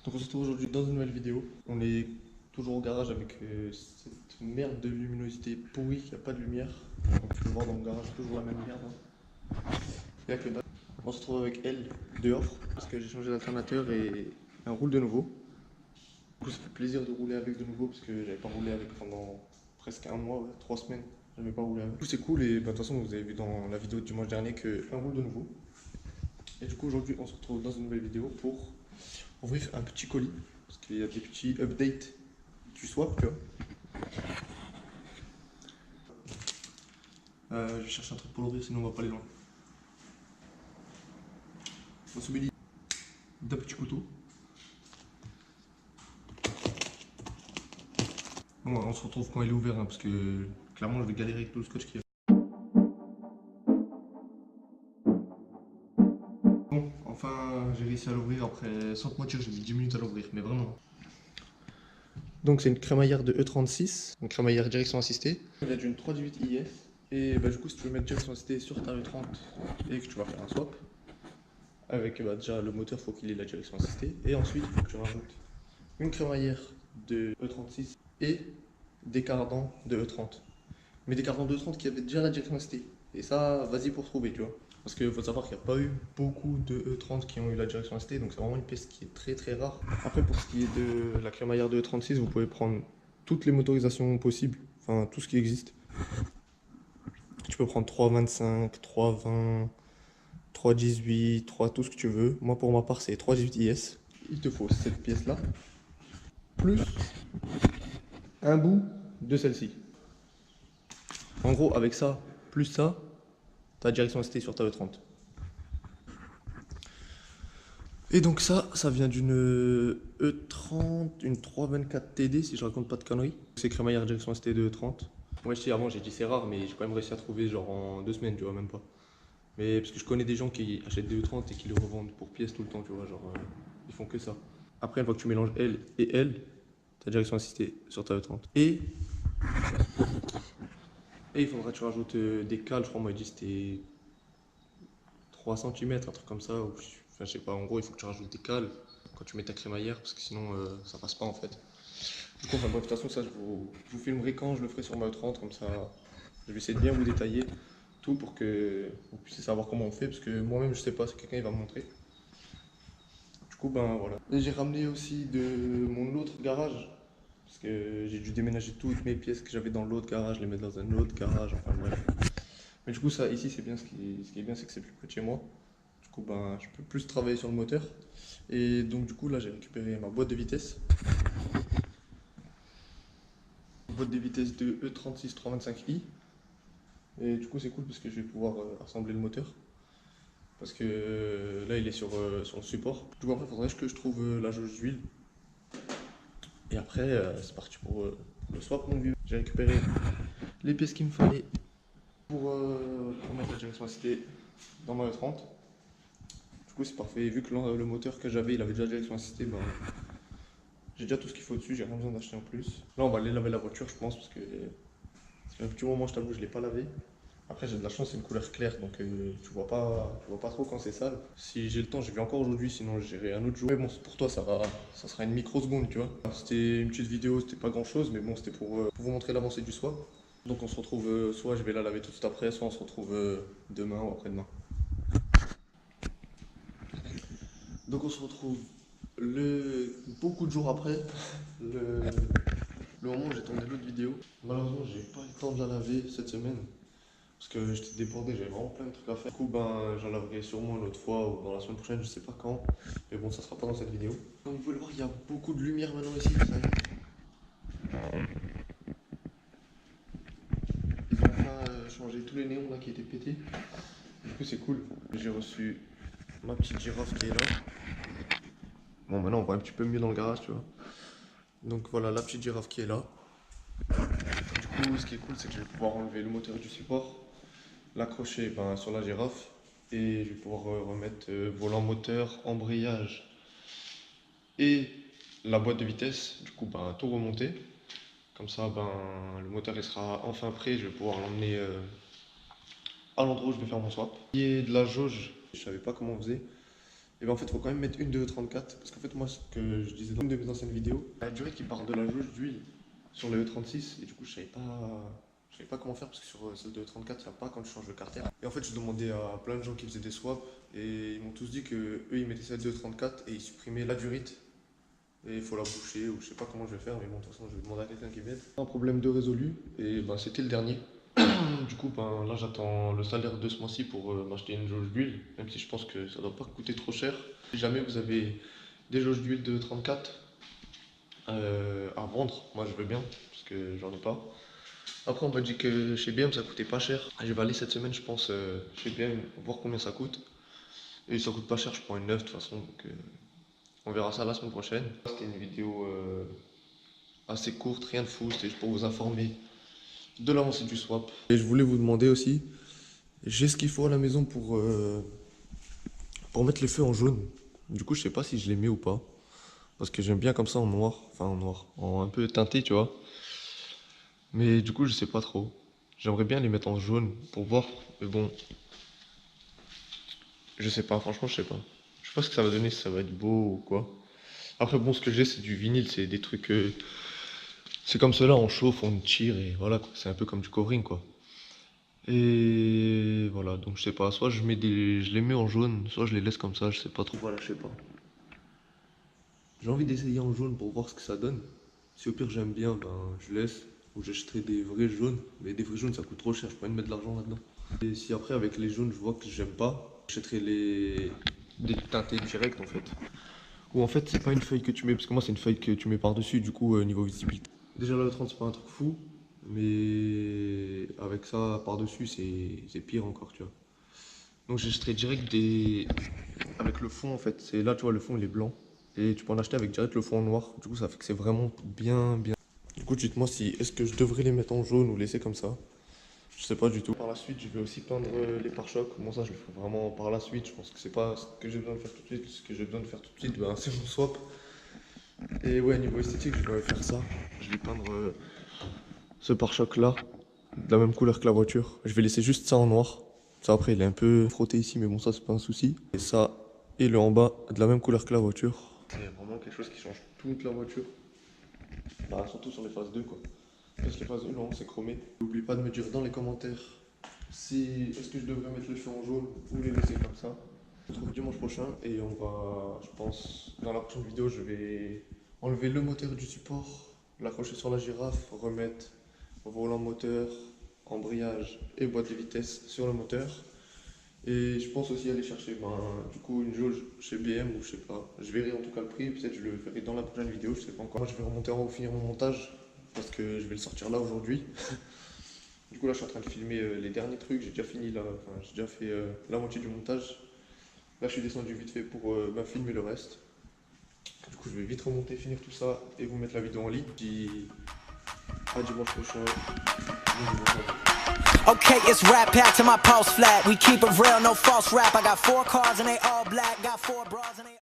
Donc on se retrouve aujourd'hui dans une nouvelle vidéo. On est toujours au garage avec cette merde de luminosité pourrie, il n'y a pas de lumière. Comme tu peux le voir dans le garage, toujours la même merde. Il n'y a que dalle. On se retrouve avec elle dehors parce que j'ai changé d'alternateur et elle roule de nouveau. Du coup ça fait plaisir de rouler avec de nouveau parce que j'avais pas roulé avec pendant presque un mois, ouais, 3 semaines. J'avais pas roulé avec. Du coup c'est cool et bah, de toute façon vous avez vu dans la vidéo de dimanche dernier qu'elle roule de nouveau. Et du coup aujourd'hui on se retrouve dans une nouvelle vidéo pour ouvrir un petit colis. Parce qu'il y a des petits updates du swap, tu vois. Je vais chercher un truc pour l'ouvrir, sinon on va pas aller loin. On se met d'un petit couteau. Bon, on se retrouve quand il est ouvert, hein, parce que clairement je vais galérer avec tout le scotch qu'il y a. Bon, enfin j'ai réussi à l'ouvrir après, sans te mentir, j'ai mis 10 minutes à l'ouvrir, mais vraiment. Donc c'est une crémaillère de E36, une crémaillère direction assistée. Elle vient d'une 318 IS. Et bah, du coup si tu veux mettre direction assistée sur ta E30 et que tu vas faire un swap, avec bah, déjà le moteur, faut qu'il ait la direction assistée. Et ensuite, il faut que tu rajoutes une crémaillère de E36 et des cardans de E30. Mais des cardans de E30 qui avaient déjà la direction assistée. Et ça, vas-y pour trouver, tu vois. Parce qu'il faut savoir qu'il n'y a pas eu beaucoup de E30 qui ont eu la direction assistée, donc c'est vraiment une pièce qui est très très rare. Après, pour ce qui est de la crémaillère de E36, vous pouvez prendre toutes les motorisations possibles, enfin tout ce qui existe. Tu peux prendre 325, 320, 318, 3, tout ce que tu veux. Moi, pour ma part, c'est 318 IS. Il te faut cette pièce-là, plus un bout de celle-ci. En gros, avec ça, plus ça, ta direction assistée sur ta E30. Et donc ça vient d'une E30, une 324 TD, si je raconte pas de conneries. C'est crémaillère direction assistée de E30. Moi, je sais, avant, j'ai dit c'est rare, mais j'ai quand même réussi à trouver genre en 2 semaines, tu vois, même pas. Mais parce que je connais des gens qui achètent des E30 et qui les revendent pour pièces tout le temps, tu vois, genre, ils font que ça. Après, une fois que tu mélanges elle et elle, ta direction assistée sur ta E30. Et il faudra que tu rajoutes des cales, je crois, moi, il dit c'était 3 cm, un truc comme ça. Ou, enfin, je sais pas, en gros, il faut que tu rajoutes des cales quand tu mets ta crémaillère, parce que sinon, ça passe pas en fait. Du coup, enfin bref, de toute façon, ça, je vous filmerai quand je le ferai sur ma E30, comme ça, je vais essayer de bien vous détailler tout pour que vous puissiez savoir comment on fait, parce que moi-même, je sais pas, c'est quelqu'un qui va me montrer. Du coup, ben voilà. Et j'ai ramené aussi de mon autre garage, parce que j'ai dû déménager toutes mes pièces que j'avais dans l'autre garage, les mettre dans un autre garage, enfin bref. Mais du coup, ça ici, c'est bien, ce qui est bien, c'est que c'est plus près de chez moi. Du coup, ben, je peux plus travailler sur le moteur. Et donc, du coup, là, j'ai récupéré ma boîte de vitesse. Boîte de vitesse de E36 325i. Et du coup, c'est cool parce que je vais pouvoir assembler le moteur. Parce que là, il est sur le support. Du coup, après, il faudrait que je trouve la jauge d'huile. Et après, c'est parti pour le swap, mon vieux. J'ai récupéré les pièces qu'il me fallait pour mettre la direction assistée dans ma E30. Du coup, c'est parfait. Vu que le moteur que j'avais, il avait déjà la direction assistée, ben, j'ai déjà tout ce qu'il faut dessus. J'ai rien besoin d'acheter en plus. Là, on va aller laver la voiture, je pense, parce que ça fait un petit moment, je t'avoue, je ne l'ai pas lavé. Après, j'ai de la chance, c'est une couleur claire, donc tu vois pas trop quand c'est sale. Si j'ai le temps, je vais encore aujourd'hui, sinon j'irai un autre jour. Mais bon, pour toi, ça sera une microseconde, tu vois. C'était une petite vidéo, c'était pas grand chose, mais bon, c'était pour vous montrer l'avancée du swap. Donc on se retrouve, soit je vais la laver tout de suite après, soit on se retrouve demain ou après-demain. Donc on se retrouve beaucoup de jours après, le moment où j'ai tourné l'autre vidéo. Malheureusement, j'ai pas eu le temps de la laver cette semaine. Parce que j'étais débordé, j'avais vraiment plein de trucs à faire. Du coup, ben, j'en laverai sûrement une autre fois ou dans la semaine prochaine, je sais pas quand. Mais bon, ça sera pas dans cette vidéo. Comme vous pouvez le voir, il y a beaucoup de lumière maintenant ici. Ça y est. Ils ont enfin changé tous les néons là qui étaient pétés. Du coup, c'est cool. J'ai reçu ma petite girafe qui est là. Bon, maintenant on voit un petit peu mieux dans le garage, tu vois. Donc voilà la petite girafe qui est là. Du coup, ce qui est cool, c'est que je vais pouvoir enlever le moteur du support, l'accrocher ben, sur la girafe et je vais pouvoir remettre volant moteur, embrayage et la boîte de vitesse. Du coup, ben, tout remonter. Comme ça, ben, le moteur il sera enfin prêt. Je vais pouvoir l'emmener à l'endroit où je vais faire mon swap. Et de la jauge, je savais pas comment on faisait. Et ben en fait, il faut quand même mettre une de E34 parce qu'en fait, moi, ce que je disais dans une de mes anciennes vidéos, la durée qui part de la jauge d'huile sur le E36 et du coup, je savais pas comment faire parce que sur celle de E34, il n'y a pas quand tu changes le carter. Et en fait, je demandais à plein de gens qui faisaient des swaps et ils m'ont tous dit que eux, ils mettaient celle de E34 et ils supprimaient la durite. Et il faut la boucher ou je sais pas comment je vais faire, mais bon, de toute façon, je vais demander à quelqu'un qui m'aide. Un problème de résolu et ben c'était le dernier. Du coup, ben, là j'attends le salaire de ce mois-ci pour m'acheter une jauge d'huile, même si je pense que ça doit pas coûter trop cher. Si jamais vous avez des jauges d'huile de 34 à vendre, moi je veux bien, parce que j'en ai pas. Après on m'a dit que chez BM ça coûtait pas cher. Je vais aller cette semaine je pense chez BM voir combien ça coûte. Et ça coûte pas cher, je prends une neuve de toute façon, donc on verra ça la semaine prochaine. C'était une vidéo assez courte, rien de fou, c'était juste pour vous informer de l'avancée du swap. Et je voulais vous demander aussi, j'ai ce qu'il faut à la maison pour mettre les feux en jaune. Du coup, je sais pas si je les mets ou pas. Parce que j'aime bien comme ça en noir, enfin en noir, en un peu teinté, tu vois. Mais du coup, je sais pas trop. J'aimerais bien les mettre en jaune pour voir, mais bon. Je sais pas, franchement, je sais pas. Je sais pas ce que ça va donner, si ça va être beau ou quoi. Après, bon, ce que j'ai, c'est du vinyle, c'est des trucs. C'est comme cela, on chauffe, on tire et voilà, quoi. C'est un peu comme du covering, quoi. Et voilà, donc je sais pas, soit je les mets en jaune, soit je les laisse comme ça, je sais pas trop. Voilà, je sais pas. J'ai envie d'essayer en jaune pour voir ce que ça donne. Si au pire j'aime bien, ben je laisse. Ou j'achèterai des vrais jaunes. Mais des vrais jaunes ça coûte trop cher, je peux pas mettre de l'argent là-dedans. Et si après avec les jaunes je vois que j'aime pas, j'achèterai des teintés directs en fait. Ou en fait c'est pas une feuille que tu mets, parce que moi c'est une feuille que tu mets par-dessus du coup niveau visibilité. Déjà là le 30 c'est pas un truc fou, mais avec ça par-dessus c'est pire encore tu vois. Donc j'achèterai direct avec le fond en fait. C'est là tu vois le fond il est blanc. Et tu peux en acheter avec direct le fond en noir. Du coup ça fait que c'est vraiment bien. Du coup dites-moi si est-ce que je devrais les mettre en jaune ou laisser comme ça. Je sais pas du tout. Par la suite je vais aussi peindre les pare-chocs. Bon ça je le ferai vraiment par la suite. Je pense que c'est pas ce que j'ai besoin de faire tout de suite. Ce que j'ai besoin de faire tout de suite ben, c'est mon swap. Et ouais niveau esthétique je vais faire ça. Je vais peindre ce pare-choc là. De la même couleur que la voiture. Je vais laisser juste ça en noir. Ça après il est un peu frotté ici mais bon ça c'est pas un souci. Et ça et le en bas de la même couleur que la voiture. C'est vraiment quelque chose qui change toute la voiture. Bah, surtout sur les phases 2 quoi. Parce que les phases 1 non c'est chromé. N'oublie pas de me dire dans les commentaires si est-ce que je devrais mettre les feux en jaune ou les laisser comme ça. On se retrouve dimanche prochain et on va, je pense, dans la prochaine vidéo je vais enlever le moteur du support, l'accrocher sur la girafe, remettre volant moteur, embrayage et boîte de vitesse sur le moteur. Et je pense aussi aller chercher du coup une jauge chez BM ou je sais pas. Je verrai en tout cas le prix, peut-être je le ferai dans la prochaine vidéo, je sais pas encore. Moi je vais remonter en haut finir mon montage parce que je vais le sortir là aujourd'hui. Du coup là je suis en train de filmer les derniers trucs, j'ai déjà fini là, enfin j'ai déjà fait la moitié du montage. Là je suis descendu vite fait pour filmer le reste. Du coup je vais vite remonter, finir tout ça et vous mettre la vidéo en ligne. Puis à dimanche prochain. Okay, it's rap pack to my pulse flat. We keep it real, no false rap. I got 4 cars and they all black. Got 4 bras and they